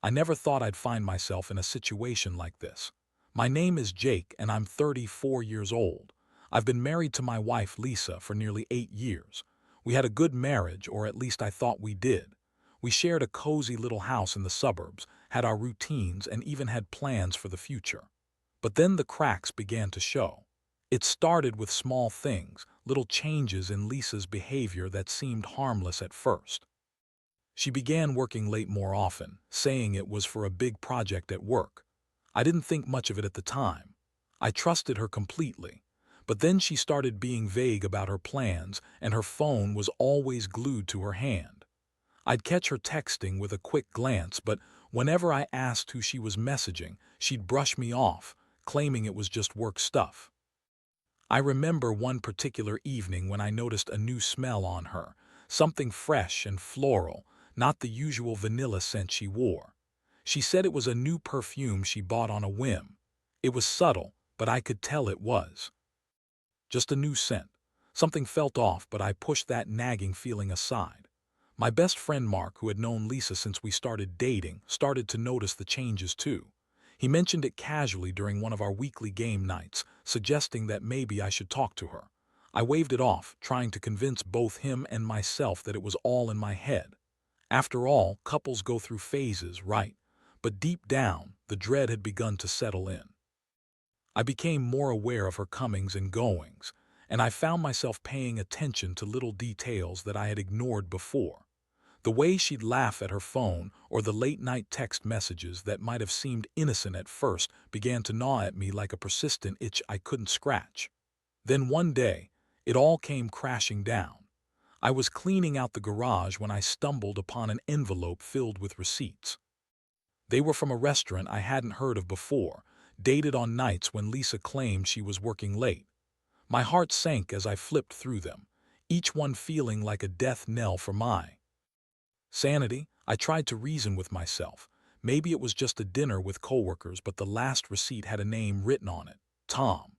I never thought I'd find myself in a situation like this. My name is Jake and I'm 34 years old. I've been married to my wife Lisa for nearly 8 years. We had a good marriage, or at least I thought we did. We shared a cozy little house in the suburbs, had our routines, and even had plans for the future. But then the cracks began to show. It started with small things, little changes in Lisa's behavior that seemed harmless at first. She began working late more often, saying it was for a big project at work. I didn't think much of it at the time. I trusted her completely. But then she started being vague about her plans, and her phone was always glued to her hand. I'd catch her texting with a quick glance, but whenever I asked who she was messaging, she'd brush me off, claiming it was just work stuff. I remember one particular evening when I noticed a new smell on her, something fresh and floral, not the usual vanilla scent she wore. She said it was a new perfume she bought on a whim. It was subtle, but I could tell it was just a new scent. Something felt off, but I pushed that nagging feeling aside. My best friend Mark, who had known Lisa since we started dating, started to notice the changes too. He mentioned it casually during one of our weekly game nights, suggesting that maybe I should talk to her. I waved it off, trying to convince both him and myself that it was all in my head. After all, couples go through phases, right? But deep down, the dread had begun to settle in. I became more aware of her comings and goings, and I found myself paying attention to little details that I had ignored before. The way she'd laugh at her phone, or the late-night text messages that might have seemed innocent at first, began to gnaw at me like a persistent itch I couldn't scratch. Then one day, it all came crashing down. I was cleaning out the garage when I stumbled upon an envelope filled with receipts. They were from a restaurant I hadn't heard of before, dated on nights when Lisa claimed she was working late. My heart sank as I flipped through them, each one feeling like a death knell for my sanity. I tried to reason with myself. Maybe it was just a dinner with coworkers, but the last receipt had a name written on it: Tom.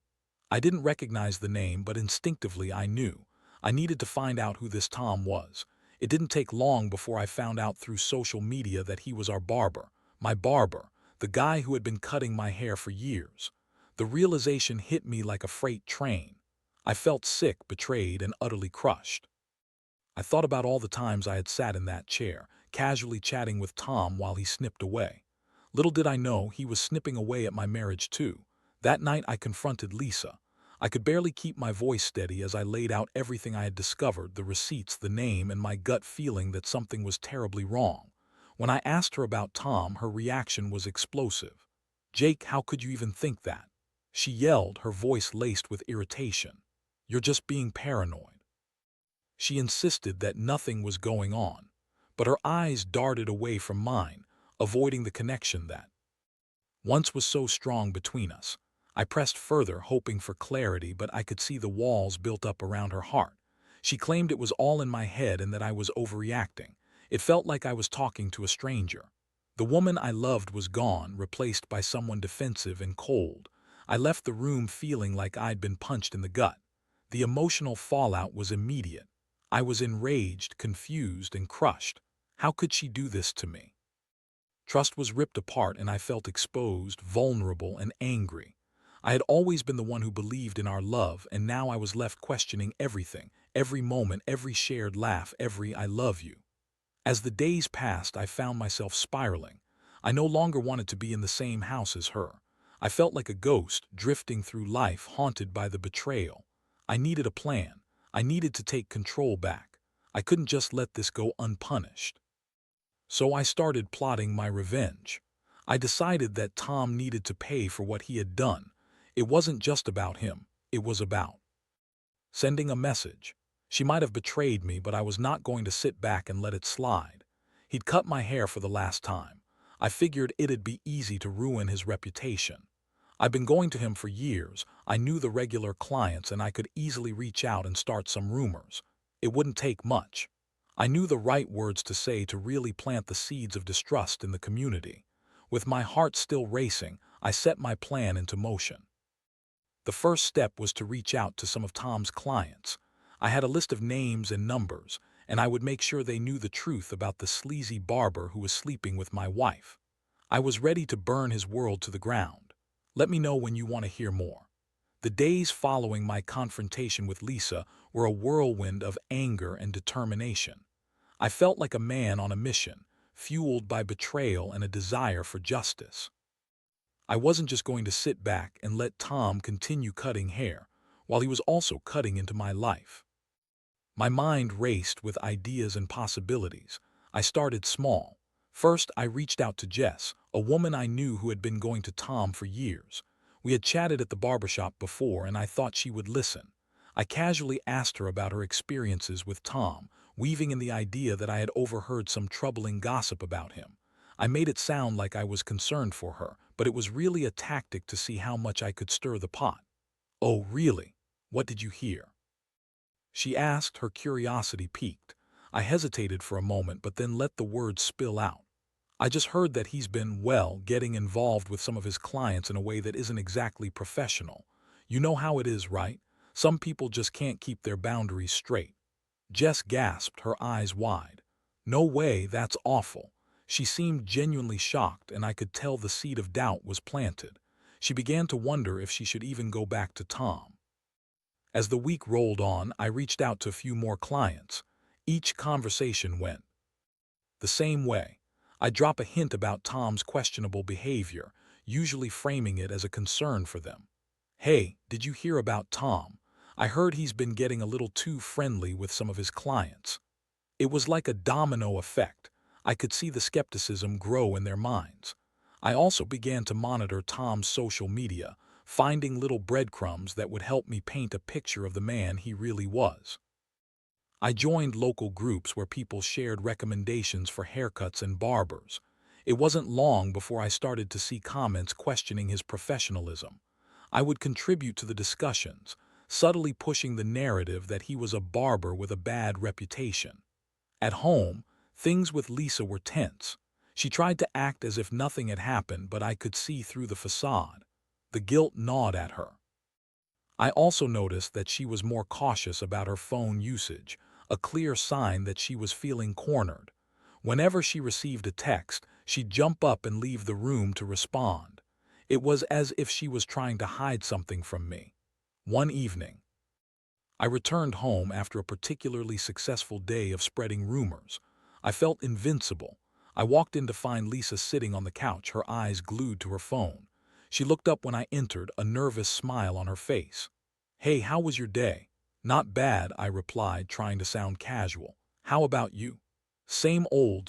I didn't recognize the name, but instinctively I knew. I needed to find out who this Tom was. It didn't take long before I found out through social media that he was our barber, my barber, the guy who had been cutting my hair for years. The realization hit me like a freight train. I felt sick, betrayed, and utterly crushed. I thought about all the times I had sat in that chair, casually chatting with Tom while he snipped away. Little did I know he was snipping away at my marriage too. That night I confronted Lisa. I could barely keep my voice steady as I laid out everything I had discovered, the receipts, the name, and my gut feeling that something was terribly wrong. When I asked her about Tom, her reaction was explosive. "Jake, how could you even think that?" she yelled, her voice laced with irritation. "You're just being paranoid." She insisted that nothing was going on, but her eyes darted away from mine, avoiding the connection that once was so strong between us. I pressed further, hoping for clarity, but I could see the walls built up around her heart. She claimed it was all in my head and that I was overreacting. It felt like I was talking to a stranger. The woman I loved was gone, replaced by someone defensive and cold. I left the room feeling like I'd been punched in the gut. The emotional fallout was immediate. I was enraged, confused, and crushed. How could she do this to me? Trust was ripped apart and I felt exposed, vulnerable, and angry. I had always been the one who believed in our love, and now I was left questioning everything, every moment, every shared laugh, every "I love you." As the days passed, I found myself spiraling. I no longer wanted to be in the same house as her. I felt like a ghost, drifting through life, haunted by the betrayal. I needed a plan. I needed to take control back. I couldn't just let this go unpunished. So I started plotting my revenge. I decided that Tom needed to pay for what he had done. It wasn't just about him. It was about sending a message. She might have betrayed me, but I was not going to sit back and let it slide. He'd cut my hair for the last time. I figured it'd be easy to ruin his reputation. I've been going to him for years. I knew the regular clients, and I could easily reach out and start some rumors. It wouldn't take much. I knew the right words to say to really plant the seeds of distrust in the community. With my heart still racing, I set my plan into motion. The first step was to reach out to some of Tom's clients. I had a list of names and numbers, and I would make sure they knew the truth about the sleazy barber who was sleeping with my wife. I was ready to burn his world to the ground. Let me know when you want to hear more. The days following my confrontation with Lisa were a whirlwind of anger and determination. I felt like a man on a mission, fueled by betrayal and a desire for justice. I wasn't just going to sit back and let Tom continue cutting hair, while he was also cutting into my life. My mind raced with ideas and possibilities. I started small. First, I reached out to Jess, a woman I knew who had been going to Tom for years. We had chatted at the barbershop before, and I thought she would listen. I casually asked her about her experiences with Tom, weaving in the idea that I had overheard some troubling gossip about him. I made it sound like I was concerned for her, but it was really a tactic to see how much I could stir the pot. "Oh, really? What did you hear?" she asked, her curiosity piqued. I hesitated for a moment, but then let the words spill out. "I just heard that he's been, well, getting involved with some of his clients in a way that isn't exactly professional. You know how it is, right? Some people just can't keep their boundaries straight." Jess gasped, her eyes wide. "No way, that's awful." She seemed genuinely shocked, and I could tell the seed of doubt was planted. She began to wonder if she should even go back to Tom. As the week rolled on, I reached out to a few more clients. Each conversation went the same way. I'd drop a hint about Tom's questionable behavior, usually framing it as a concern for them. "Hey, did you hear about Tom? I heard he's been getting a little too friendly with some of his clients." It was like a domino effect. I could see the skepticism grow in their minds. I also began to monitor Tom's social media, finding little breadcrumbs that would help me paint a picture of the man he really was. I joined local groups where people shared recommendations for haircuts and barbers. It wasn't long before I started to see comments questioning his professionalism. I would contribute to the discussions, subtly pushing the narrative that he was a barber with a bad reputation. At home, things with Lisa were tense. She tried to act as if nothing had happened, but I could see through the facade. The guilt gnawed at her. I also noticed that she was more cautious about her phone usage, a clear sign that she was feeling cornered. Whenever she received a text, she'd jump up and leave the room to respond. It was as if she was trying to hide something from me. One evening, I returned home after a particularly successful day of spreading rumors. I felt invincible. I walked in to find Lisa sitting on the couch, her eyes glued to her phone. She looked up when I entered, a nervous smile on her face. "Hey, how was your day?" "Not bad," I replied, trying to sound casual. "How about you?" Same old,"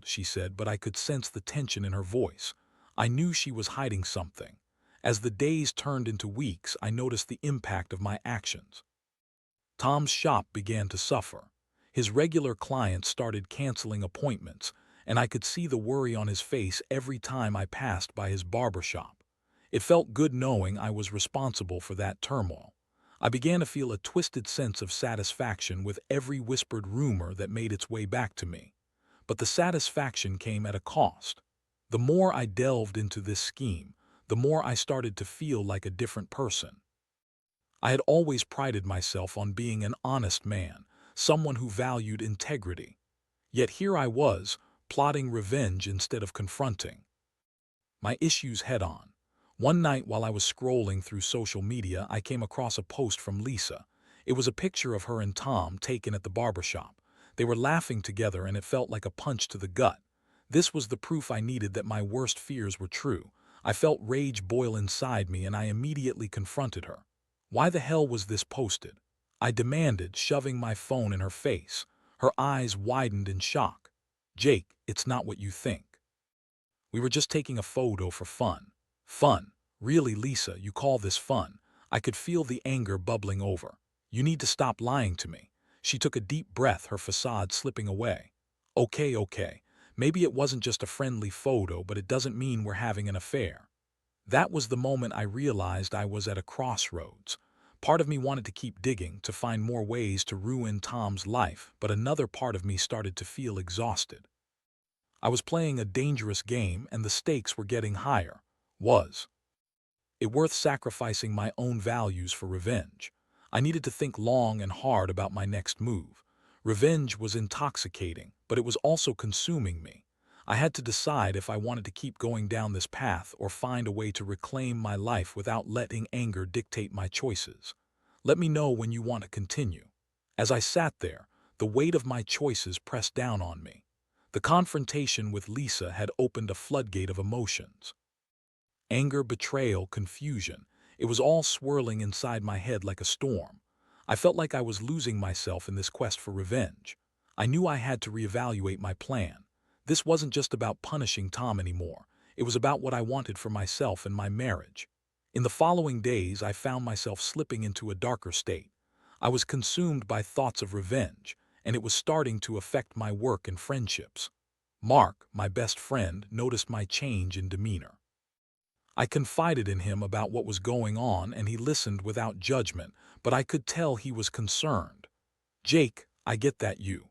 she said, but I could sense the tension in her voice. I knew she was hiding something. As the days turned into weeks, I noticed the impact of my actions. Tom's shop began to suffer. His regular clients started canceling appointments, and I could see the worry on his face every time I passed by his barber shop. It felt good knowing I was responsible for that turmoil. I began to feel a twisted sense of satisfaction with every whispered rumor that made its way back to me. But the satisfaction came at a cost. The more I delved into this scheme, the more I started to feel like a different person. I had always prided myself on being an honest man, someone who valued integrity. Yet here I was, plotting revenge instead of confronting my issues head-on. One night while I was scrolling through social media, I came across a post from Lisa. It was a picture of her and Tom taken at the barbershop. They were laughing together, and it felt like a punch to the gut. This was the proof I needed that my worst fears were true. I felt rage boil inside me, and I immediately confronted her. "Why the hell was this posted?" I demanded, shoving my phone in her face. Her eyes widened in shock. "Jake, it's not what you think. We were just taking a photo for fun." "Fun? Really, Lisa, you call this fun?" I could feel the anger bubbling over. "You need to stop lying to me." She took a deep breath, her facade slipping away. Okay. Maybe it wasn't just a friendly photo, but it doesn't mean we're having an affair." That was the moment I realized I was at a crossroads. Part of me wanted to keep digging, to find more ways to ruin Tom's life, but another part of me started to feel exhausted. I was playing a dangerous game, and the stakes were getting higher. Was it worth sacrificing my own values for revenge? I needed to think long and hard about my next move. Revenge was intoxicating, but it was also consuming me. I had to decide if I wanted to keep going down this path or find a way to reclaim my life without letting anger dictate my choices. Let me know when you want to continue. As I sat there, the weight of my choices pressed down on me. The confrontation with Lisa had opened a floodgate of emotions. Anger, betrayal, confusion. It was all swirling inside my head like a storm. I felt like I was losing myself in this quest for revenge. I knew I had to reevaluate my plan. This wasn't just about punishing Tom anymore. It was about what I wanted for myself and my marriage. In the following days, I found myself slipping into a darker state. I was consumed by thoughts of revenge, and it was starting to affect my work and friendships. Mark, my best friend, noticed my change in demeanor. I confided in him about what was going on, and he listened without judgment, but I could tell he was concerned. "Jake, I get that you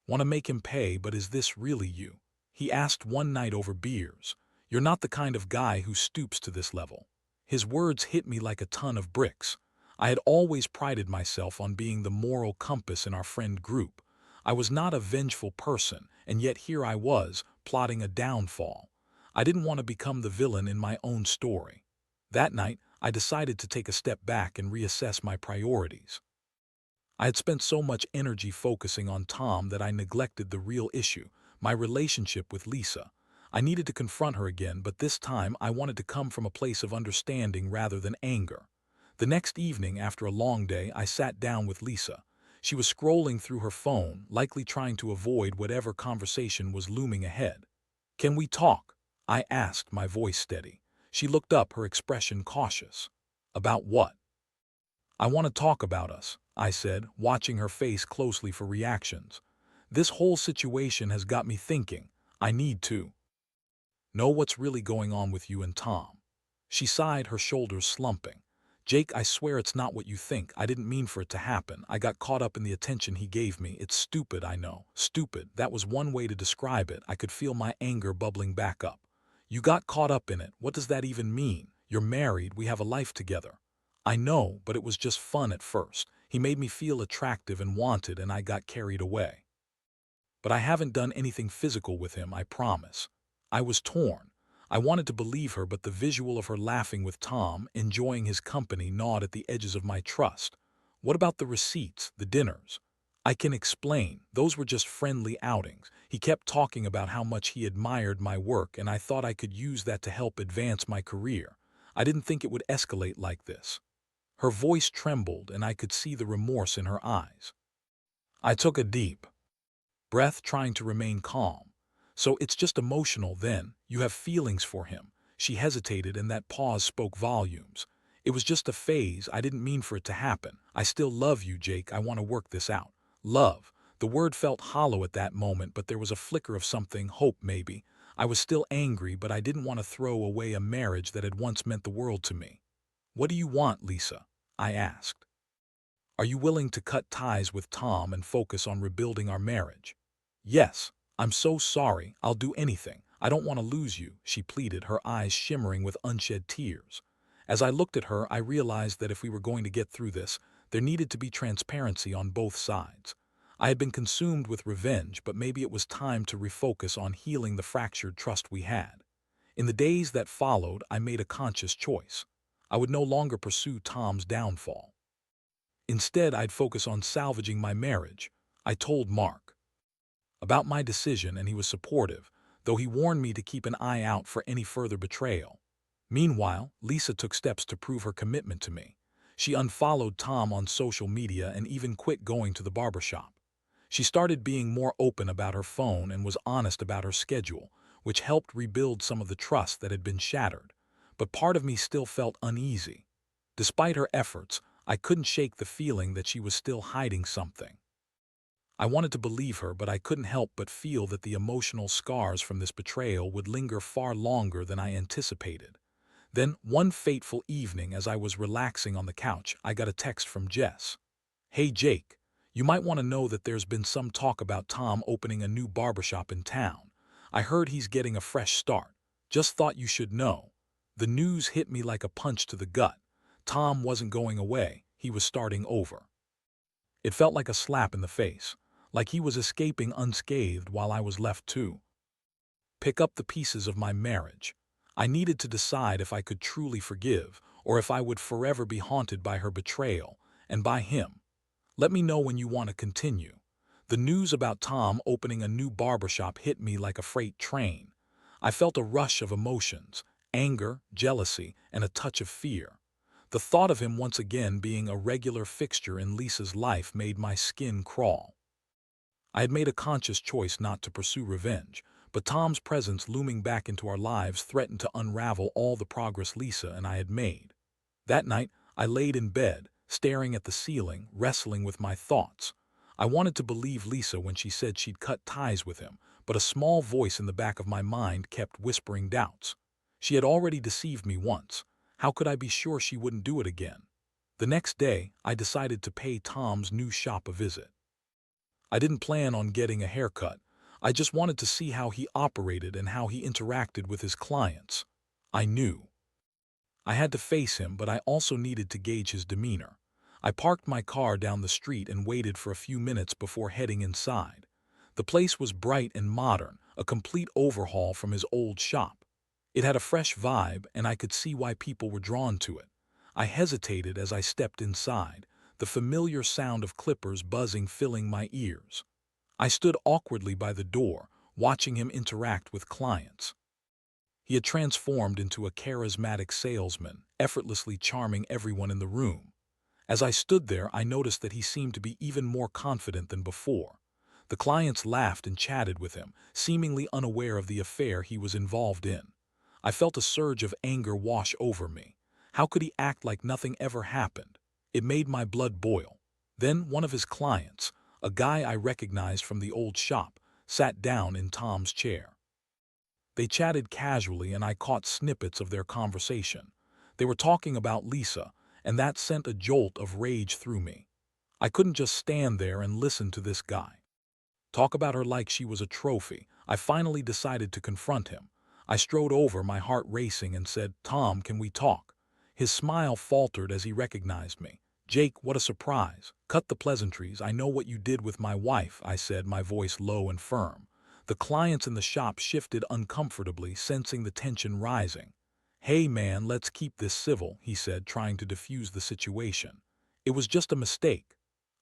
want to make him pay, but is this really you?" He asked one night over beers. "You're not the kind of guy who stoops to this level." His words hit me like a ton of bricks. I had always prided myself on being the moral compass in our friend group. I was not a vengeful person, and yet here I was, plotting a downfall. I didn't want to become the villain in my own story. That night, I decided to take a step back and reassess my priorities. I had spent so much energy focusing on Tom that I neglected the real issue, my relationship with Lisa. I needed to confront her again, but this time I wanted to come from a place of understanding rather than anger. The next evening, after a long day, I sat down with Lisa. She was scrolling through her phone, likely trying to avoid whatever conversation was looming ahead. "Can we talk?" I asked, my voice steady. She looked up, her expression cautious. "About what?" "I want to talk about us," I said, watching her face closely for reactions. "This whole situation has got me thinking. I need to know what's really going on with you and Tom." She sighed, her shoulders slumping. "Jake, I swear it's not what you think. I didn't mean for it to happen. I got caught up in the attention he gave me. It's stupid, I know. Stupid. That was one way to describe it." I could feel my anger bubbling back up. "You got caught up in it. What does that even mean? You're married. We have a life together." "I know, but it was just fun at first. He made me feel attractive and wanted, and I got carried away. But I haven't done anything physical with him, I promise." I was torn. I wanted to believe her, but the visual of her laughing with Tom, enjoying his company, gnawed at the edges of my trust. "What about the receipts, the dinners?" "I can explain. Those were just friendly outings. He kept talking about how much he admired my work, and I thought I could use that to help advance my career. I didn't think it would escalate like this." Her voice trembled, and I could see the remorse in her eyes. I took a deep breath, trying to remain calm. "So it's just emotional then? You have feelings for him?" She hesitated, and that pause spoke volumes. "It was just a phase. I didn't mean for it to happen. I still love you, Jake. I want to work this out." Love. The word felt hollow at that moment, but there was a flicker of something, hope maybe. I was still angry, but I didn't want to throw away a marriage that had once meant the world to me. "What do you want, Lisa?" I asked. "Are you willing to cut ties with Tom and focus on rebuilding our marriage?" "Yes. I'm so sorry. I'll do anything. I don't want to lose you," she pleaded, her eyes shimmering with unshed tears. As I looked at her, I realized that if we were going to get through this, there needed to be transparency on both sides. I had been consumed with revenge, but maybe it was time to refocus on healing the fractured trust we had. In the days that followed, I made a conscious choice. I would no longer pursue Tom's downfall. Instead, I'd focus on salvaging my marriage. I told Mark about my decision, and he was supportive, though he warned me to keep an eye out for any further betrayal. Meanwhile, Lisa took steps to prove her commitment to me. She unfollowed Tom on social media and even quit going to the barbershop. She started being more open about her phone and was honest about her schedule, which helped rebuild some of the trust that had been shattered. But part of me still felt uneasy. Despite her efforts, I couldn't shake the feeling that she was still hiding something. I wanted to believe her, but I couldn't help but feel that the emotional scars from this betrayal would linger far longer than I anticipated. Then, one fateful evening, as I was relaxing on the couch, I got a text from Jess. "Hey Jake, you might want to know that there's been some talk about Tom opening a new barbershop in town. I heard he's getting a fresh start. Just thought you should know." The news hit me like a punch to the gut. Tom wasn't going away, he was starting over. It felt like a slap in the face, like he was escaping unscathed while I was left too pick up the pieces of my marriage. I needed to decide if I could truly forgive or if I would forever be haunted by her betrayal and by him. Let me know when you want to continue. The news about Tom opening a new barbershop hit me like a freight train. I felt a rush of emotions, anger, jealousy, and a touch of fear. The thought of him once again being a regular fixture in Lisa's life made my skin crawl. I had made a conscious choice not to pursue revenge, but Tom's presence looming back into our lives threatened to unravel all the progress Lisa and I had made. That night, I laid in bed, staring at the ceiling, wrestling with my thoughts. I wanted to believe Lisa when she said she'd cut ties with him, but a small voice in the back of my mind kept whispering doubts. She had already deceived me once. How could I be sure she wouldn't do it again? The next day, I decided to pay Tom's new shop a visit. I didn't plan on getting a haircut. I just wanted to see how he operated and how he interacted with his clients. I knew I had to face him, but I also needed to gauge his demeanor. I parked my car down the street and waited for a few minutes before heading inside. The place was bright and modern, a complete overhaul from his old shop. It had a fresh vibe, and I could see why people were drawn to it. I hesitated as I stepped inside, the familiar sound of clippers buzzing filling my ears. I stood awkwardly by the door, watching him interact with clients. He had transformed into a charismatic salesman, effortlessly charming everyone in the room. As I stood there, I noticed that he seemed to be even more confident than before. The clients laughed and chatted with him, seemingly unaware of the affair he was involved in. I felt a surge of anger wash over me. How could he act like nothing ever happened? It made my blood boil. Then one of his clients, a guy I recognized from the old shop, sat down in Tom's chair. They chatted casually and I caught snippets of their conversation. They were talking about Lisa, and that sent a jolt of rage through me. I couldn't just stand there and listen to this guy talk about her like she was a trophy. I finally decided to confront him. I strode over, my heart racing, and said, "Tom, can we talk?" His smile faltered as he recognized me. "Jake, what a surprise. Cut the pleasantries. I know what you did with my wife," I said, my voice low and firm. The clients in the shop shifted uncomfortably, sensing the tension rising. "Hey man, let's keep this civil," he said, trying to diffuse the situation. "It was just a mistake."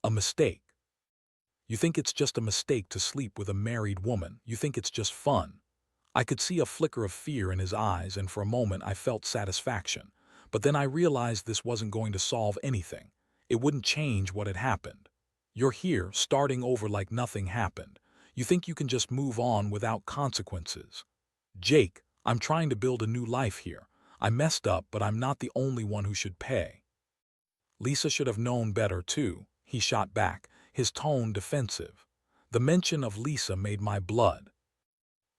"A mistake? You think it's just a mistake to sleep with a married woman? You think it's just fun?" I could see a flicker of fear in his eyes, and for a moment I felt satisfaction. But then I realized this wasn't going to solve anything. It wouldn't change what had happened. "You're here, starting over like nothing happened. You think you can just move on without consequences?" "Jake, I'm trying to build a new life here. I messed up, but I'm not the only one who should pay." "Lisa should have known better too," he shot back, his tone defensive. The mention of Lisa made my blood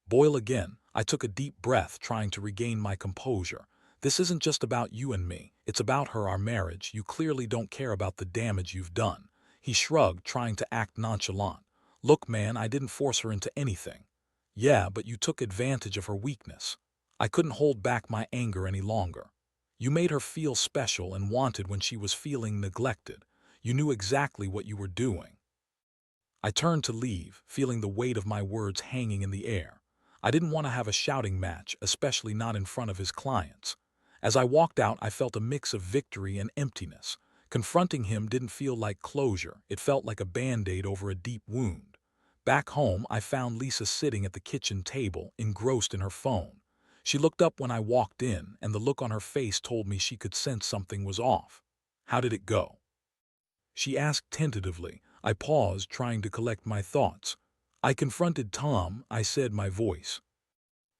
boil again. I took a deep breath, trying to regain my composure. "This isn't just about you and me. It's about her, our marriage. You clearly don't care about the damage you've done." He shrugged, trying to act nonchalant. "Look, man, I didn't force her into anything." "Yeah, but you took advantage of her weakness." I couldn't hold back my anger any longer. "You made her feel special and wanted when she was feeling neglected. You knew exactly what you were doing." I turned to leave, feeling the weight of my words hanging in the air. I didn't want to have a shouting match, especially not in front of his clients. As I walked out, I felt a mix of victory and emptiness. Confronting him didn't feel like closure. It felt like a band-aid over a deep wound. Back home, I found Lisa sitting at the kitchen table, engrossed in her phone. She looked up when I walked in, and the look on her face told me she could sense something was off. "How did it go?" she asked tentatively. I paused, trying to collect my thoughts. "I confronted Tom," I said, my voice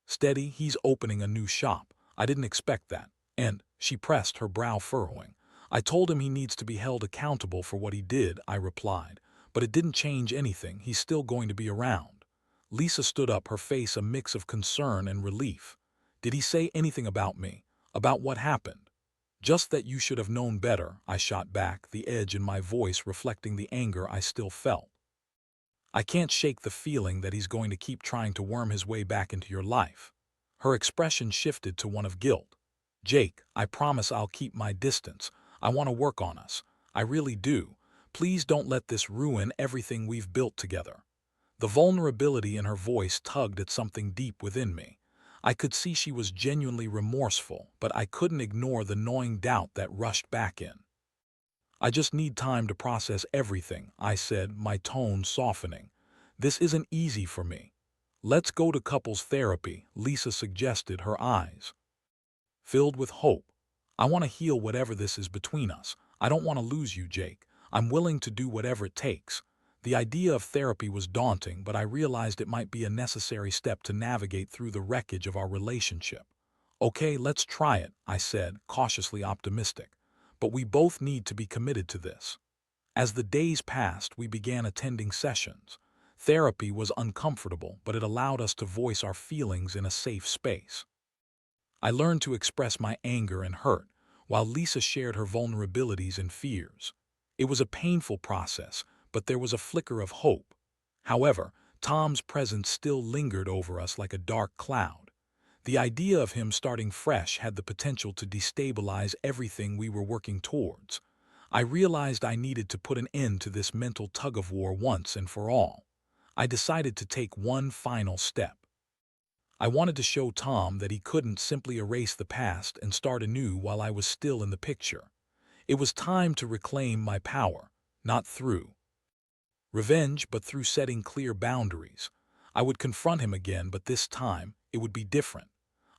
steady. "He's opening a new shop. I didn't expect that." "And," she pressed, her brow furrowing. "I told him he needs to be held accountable for what he did," I replied. "But it didn't change anything. He's still going to be around." Lisa stood up, her face a mix of concern and relief. "Did he say anything about me? About what happened?" "Just that you should have known better," I shot back, the edge in my voice reflecting the anger I still felt. "I can't shake the feeling that he's going to keep trying to worm his way back into your life." Her expression shifted to one of guilt. "Jake, I promise I'll keep my distance. I want to work on us. I really do. Please don't let this ruin everything we've built together." The vulnerability in her voice tugged at something deep within me. I could see she was genuinely remorseful, but I couldn't ignore the gnawing doubt that rushed back in. I just need time to process everything, I said, my tone softening. This isn't easy for me. Let's go to couples therapy, Lisa suggested, her eyes filled with hope. I want to heal whatever this is between us. I don't want to lose you, Jake. I'm willing to do whatever it takes. The idea of therapy was daunting, but I realized it might be a necessary step to navigate through the wreckage of our relationship. Okay, let's try it, I said, cautiously optimistic. But we both need to be committed to this. As the days passed, we began attending sessions. Therapy was uncomfortable, but it allowed us to voice our feelings in a safe space. I learned to express my anger and hurt, while Lisa shared her vulnerabilities and fears. It was a painful process, but there was a flicker of hope. However, Tom's presence still lingered over us like a dark cloud. The idea of him starting fresh had the potential to destabilize everything we were working towards. I realized I needed to put an end to this mental tug-of-war once and for all. I decided to take one final step. I wanted to show Tom that he couldn't simply erase the past and start anew while I was still in the picture. It was time to reclaim my power, not through revenge, but through setting clear boundaries. I would confront him again, but this time it would be different.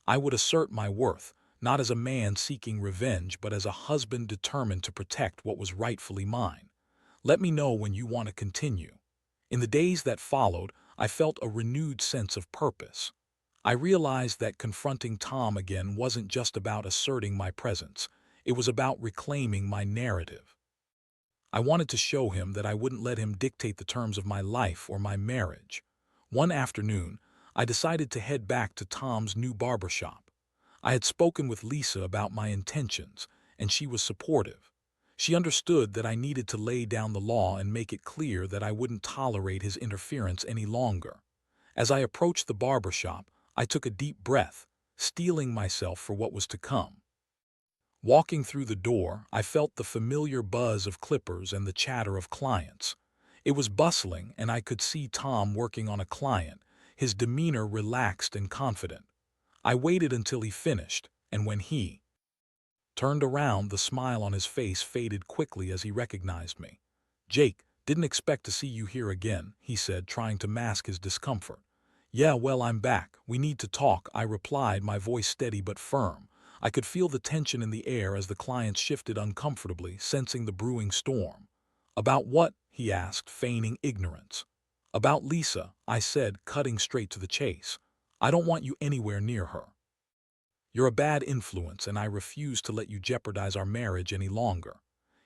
I would assert my worth, not as a man seeking revenge, but as a husband determined to protect what was rightfully mine. Let me know when you want to continue. In the days that followed, I felt a renewed sense of purpose. I realized that confronting Tom again wasn't just about asserting my presence. It was about reclaiming my narrative. I wanted to show him that I wouldn't let him dictate the terms of my life or my marriage. One afternoon, I decided to head back to Tom's new barbershop. I had spoken with Lisa about my intentions, and she was supportive. She understood that I needed to lay down the law and make it clear that I wouldn't tolerate his interference any longer. As I approached the barbershop, I took a deep breath, steeling myself for what was to come. Walking through the door, I felt the familiar buzz of clippers and the chatter of clients. It was bustling, and I could see Tom working on a client, his demeanor relaxed and confident. I waited until he finished, and when he turned around, the smile on his face faded quickly as he recognized me. "Jake, didn't expect to see you here again," he said, trying to mask his discomfort. "Yeah, well, I'm back. We need to talk," I replied, my voice steady but firm. I could feel the tension in the air as the clients shifted uncomfortably, sensing the brewing storm. "About what?" he asked, feigning ignorance. "About Lisa," I said, cutting straight to the chase. "I don't want you anywhere near her. You're a bad influence, and I refuse to let you jeopardize our marriage any longer."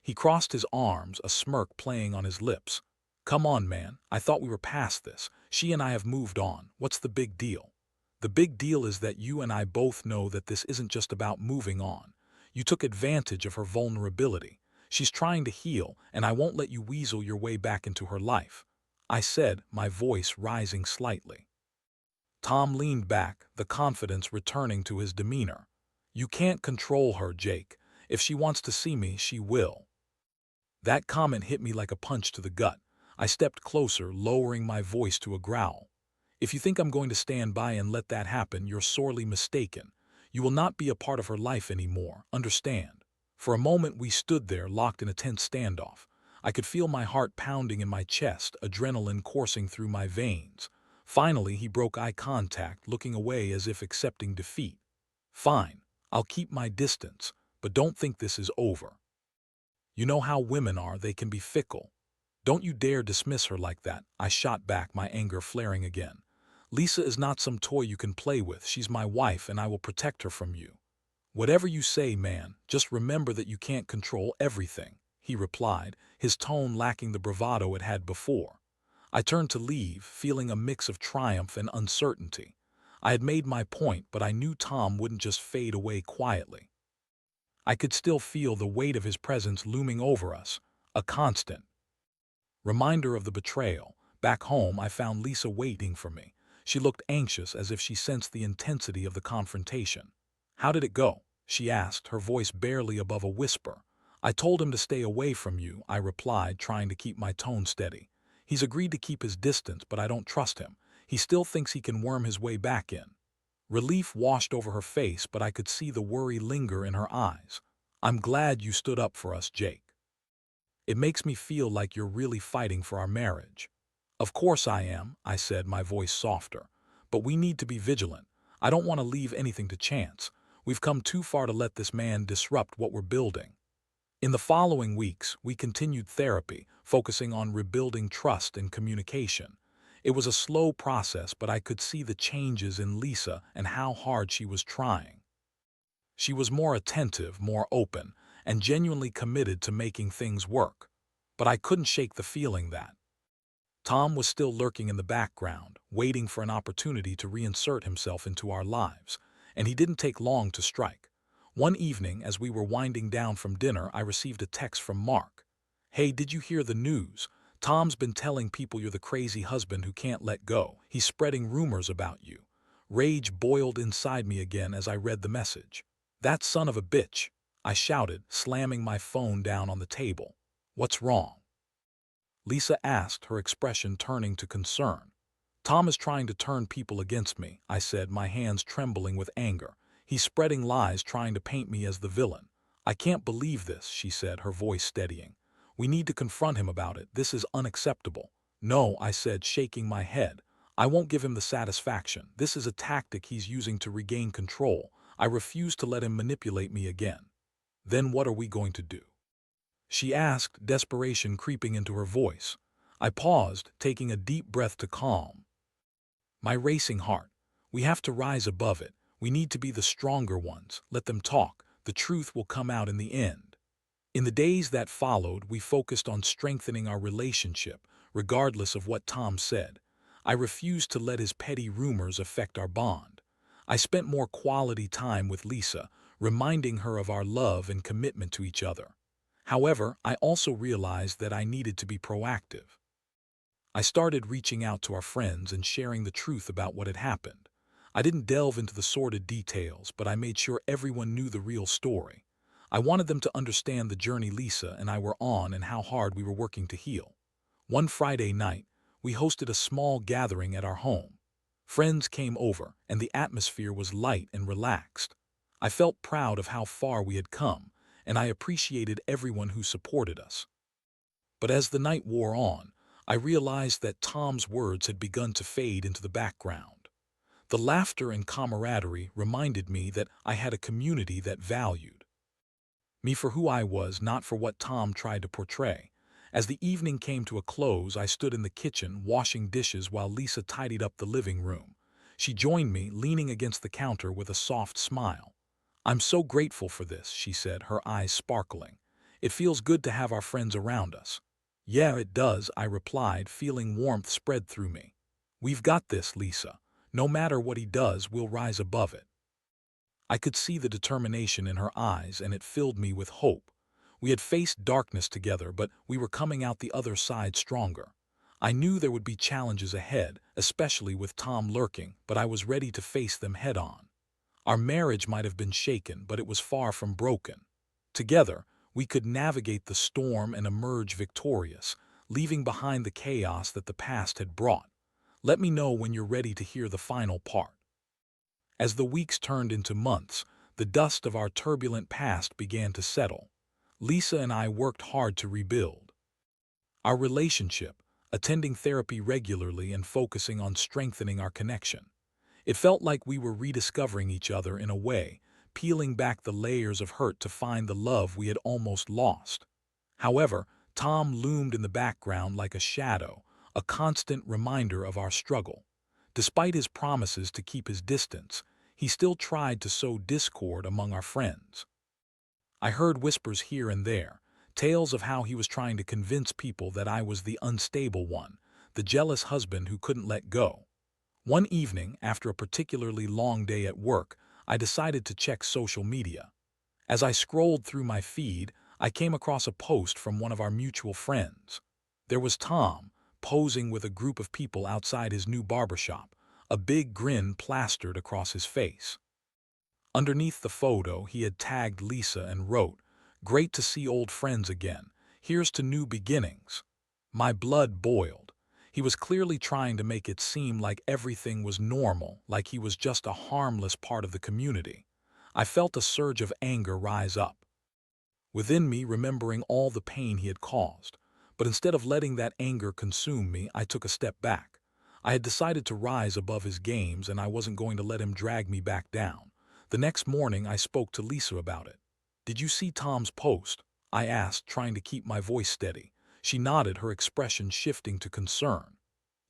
He crossed his arms, a smirk playing on his lips. "Come on, man. I thought we were past this. She and I have moved on. What's the big deal?" "The big deal is that you and I both know that this isn't just about moving on. You took advantage of her vulnerability. She's trying to heal, and I won't let you weasel your way back into her life," I said, my voice rising slightly. Tom leaned back, the confidence returning to his demeanor. "You can't control her, Jake. If she wants to see me, she will." That comment hit me like a punch to the gut. I stepped closer, lowering my voice to a growl. "If you think I'm going to stand by and let that happen, you're sorely mistaken. You will not be a part of her life anymore, understand?" For a moment we stood there, locked in a tense standoff. I could feel my heart pounding in my chest, adrenaline coursing through my veins. Finally, he broke eye contact, looking away as if accepting defeat. "Fine, I'll keep my distance, but don't think this is over. You know how women are, they can be fickle. Don't you dare dismiss her like that," I shot back, my anger flaring again. "Lisa is not some toy you can play with. She's my wife, and I will protect her from you." "Whatever you say, man, just remember that you can't control everything," he replied, his tone lacking the bravado it had before. I turned to leave, feeling a mix of triumph and uncertainty. I had made my point, but I knew Tom wouldn't just fade away quietly. I could still feel the weight of his presence looming over us, a constant reminder of the betrayal. Back home, I found Lisa waiting for me. She looked anxious, as if she sensed the intensity of the confrontation. "How did it go?" she asked, her voice barely above a whisper. "I told him to stay away from you," I replied, trying to keep my tone steady. He's agreed to keep his distance, but I don't trust him. He still thinks he can worm his way back in. Relief washed over her face, but I could see the worry linger in her eyes. I'm glad you stood up for us, Jake. It makes me feel like you're really fighting for our marriage. Of course I am, I said, my voice softer. But we need to be vigilant. I don't want to leave anything to chance. We've come too far to let this man disrupt what we're building. In the following weeks, we continued therapy, focusing on rebuilding trust and communication. It was a slow process, but I could see the changes in Lisa and how hard she was trying. She was more attentive, more open, and genuinely committed to making things work. But I couldn't shake the feeling that Tom was still lurking in the background, waiting for an opportunity to reinsert himself into our lives, and he didn't take long to strike. One evening, as we were winding down from dinner, I received a text from Mark. "Hey, did you hear the news? Tom's been telling people you're the crazy husband who can't let go. He's spreading rumors about you." Rage boiled inside me again as I read the message. "That son of a bitch," I shouted, slamming my phone down on the table. "What's wrong?" Lisa asked, her expression turning to concern. "Tom is trying to turn people against me," I said, my hands trembling with anger. "He's spreading lies, trying to paint me as the villain." "I can't believe this," she said, her voice steadying. "We need to confront him about it. This is unacceptable." "No," I said, shaking my head. "I won't give him the satisfaction. This is a tactic he's using to regain control. I refuse to let him manipulate me again." "Then what are we going to do?" she asked, desperation creeping into her voice. I paused, taking a deep breath to calm my racing heart. "We have to rise above it. We need to be the stronger ones. Let them talk. The truth will come out in the end." In the days that followed, we focused on strengthening our relationship, regardless of what Tom said. I refused to let his petty rumors affect our bond. I spent more quality time with Lisa, reminding her of our love and commitment to each other. However, I also realized that I needed to be proactive. I started reaching out to our friends and sharing the truth about what had happened. I didn't delve into the sordid details, but I made sure everyone knew the real story. I wanted them to understand the journey Lisa and I were on and how hard we were working to heal. One Friday night, we hosted a small gathering at our home. Friends came over, and the atmosphere was light and relaxed. I felt proud of how far we had come, and I appreciated everyone who supported us. But as the night wore on, I realized that Tom's words had begun to fade into the background. The laughter and camaraderie reminded me that I had a community that valued me for who I was, not for what Tom tried to portray. As the evening came to a close, I stood in the kitchen washing dishes while Lisa tidied up the living room. She joined me, leaning against the counter with a soft smile. "I'm so grateful for this," she said, her eyes sparkling. "It feels good to have our friends around us." "Yeah, it does," I replied, feeling warmth spread through me. "We've got this, Lisa. No matter what he does, we'll rise above it." I could see the determination in her eyes, and it filled me with hope. We had faced darkness together, but we were coming out the other side stronger. I knew there would be challenges ahead, especially with Tom lurking, but I was ready to face them head on. Our marriage might have been shaken, but it was far from broken. Together, we could navigate the storm and emerge victorious, leaving behind the chaos that the past had brought. Let me know when you're ready to hear the final part. As the weeks turned into months, the dust of our turbulent past began to settle. Lisa and I worked hard to rebuild our relationship, attending therapy regularly and focusing on strengthening our connection. It felt like we were rediscovering each other in a way, peeling back the layers of hurt to find the love we had almost lost. However, Tom loomed in the background like a shadow, a constant reminder of our struggle. Despite his promises to keep his distance, he still tried to sow discord among our friends. I heard whispers here and there, tales of how he was trying to convince people that I was the unstable one, the jealous husband who couldn't let go. One evening, after a particularly long day at work, I decided to check social media. As I scrolled through my feed, I came across a post from one of our mutual friends. There was Tom, posing with a group of people outside his new barbershop, a big grin plastered across his face. Underneath the photo, he had tagged Lisa and wrote, "Great to see old friends again. Here's to new beginnings." My blood boiled. He was clearly trying to make it seem like everything was normal, like he was just a harmless part of the community. I felt a surge of anger rise up within me, remembering all the pain he had caused. But instead of letting that anger consume me, I took a step back. I had decided to rise above his games, and I wasn't going to let him drag me back down. The next morning, I spoke to Lisa about it. "Did you see Tom's post?" I asked, trying to keep my voice steady. She nodded, her expression shifting to concern.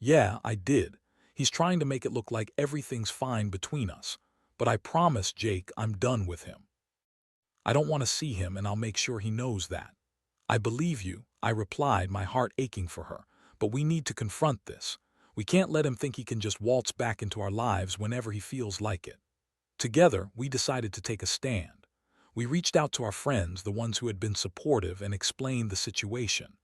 "Yeah, I did. He's trying to make it look like everything's fine between us. But I promise, Jake, I'm done with him. I don't want to see him, and I'll make sure he knows that." "I believe you," I replied, my heart aching for her. "But we need to confront this. We can't let him think he can just waltz back into our lives whenever he feels like it." Together, we decided to take a stand. We reached out to our friends, the ones who had been supportive, and explained the situation.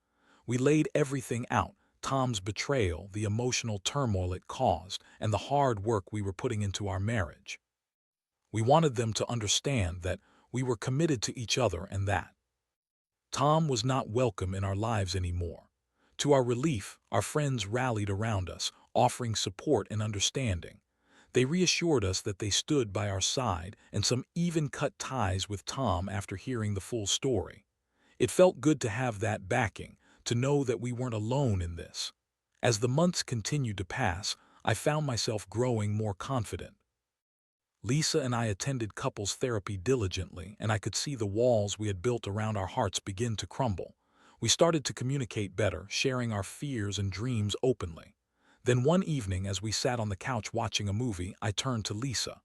We laid everything out: Tom's betrayal, the emotional turmoil it caused, and the hard work we were putting into our marriage. We wanted them to understand that we were committed to each other and that Tom was not welcome in our lives anymore. To our relief, our friends rallied around us, offering support and understanding. They reassured us that they stood by our side, and some even cut ties with Tom after hearing the full story. It felt good to have that backing, to know that we weren't alone in this. As the months continued to pass, I found myself growing more confident. Lisa and I attended couples therapy diligently, and I could see the walls we had built around our hearts begin to crumble. We started to communicate better, sharing our fears and dreams openly. Then one evening, as we sat on the couch watching a movie, I turned to Lisa.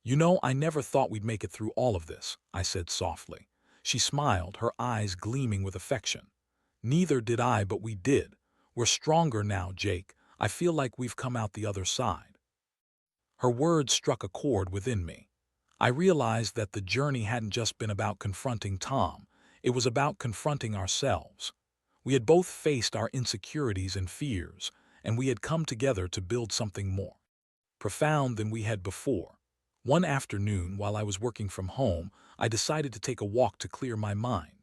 "You know, I never thought we'd make it through all of this," I said softly. She smiled, her eyes gleaming with affection. "Neither did I, but we did. We're stronger now, Jake. I feel like we've come out the other side." Her words struck a chord within me. I realized that the journey hadn't just been about confronting Tom, it was about confronting ourselves. We had both faced our insecurities and fears, and we had come together to build something more profound than we had before. One afternoon, while I was working from home, I decided to take a walk to clear my mind.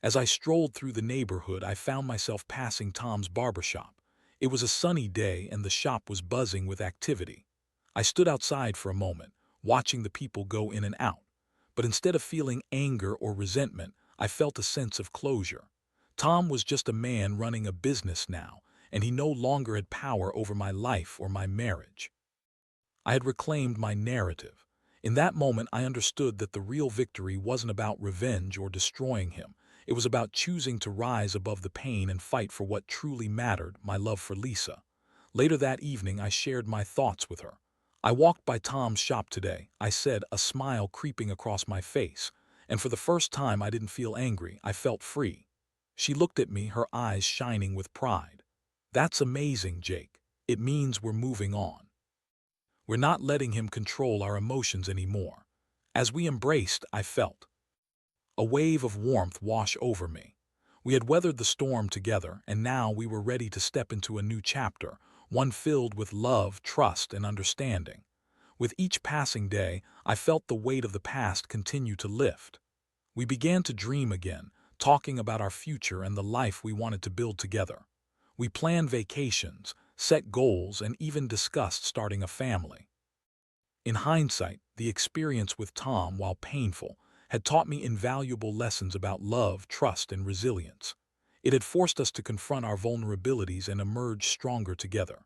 As I strolled through the neighborhood, I found myself passing Tom's barbershop. It was a sunny day, and the shop was buzzing with activity. I stood outside for a moment, watching the people go in and out. But instead of feeling anger or resentment, I felt a sense of closure. Tom was just a man running a business now, and he no longer had power over my life or my marriage. I had reclaimed my narrative. In that moment, I understood that the real victory wasn't about revenge or destroying him. It was about choosing to rise above the pain and fight for what truly mattered: my love for Lisa. Later that evening, I shared my thoughts with her. "I walked by Tom's shop today," I said, a smile creeping across my face. "And for the first time, I didn't feel angry, I felt free." She looked at me, her eyes shining with pride. "That's amazing, Jake. It means we're moving on. We're not letting him control our emotions anymore." As we embraced, I felt a wave of warmth wash over me. We had weathered the storm together, and now we were ready to step into a new chapter, one filled with love, trust, and understanding. With each passing day, I felt the weight of the past continue to lift. We began to dream again, talking about our future and the life we wanted to build together. We planned vacations, set goals, and even discussed starting a family. In hindsight, the experience with Tom, while painful, had taught me invaluable lessons about love, trust, and resilience. It had forced us to confront our vulnerabilities and emerge stronger together.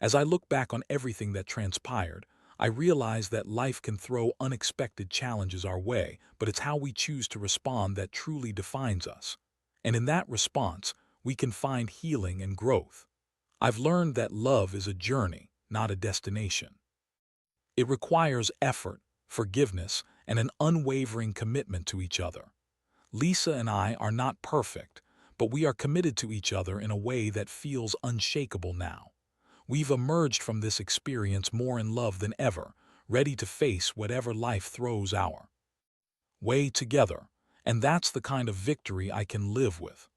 As I look back on everything that transpired, I realize that life can throw unexpected challenges our way, but it's how we choose to respond that truly defines us. And in that response, we can find healing and growth. I've learned that love is a journey, not a destination. It requires effort, forgiveness, and an unwavering commitment to each other. Lisa and I are not perfect, but we are committed to each other in a way that feels unshakable now. We've emerged from this experience more in love than ever, ready to face whatever life throws our way together. And that's the kind of victory I can live with.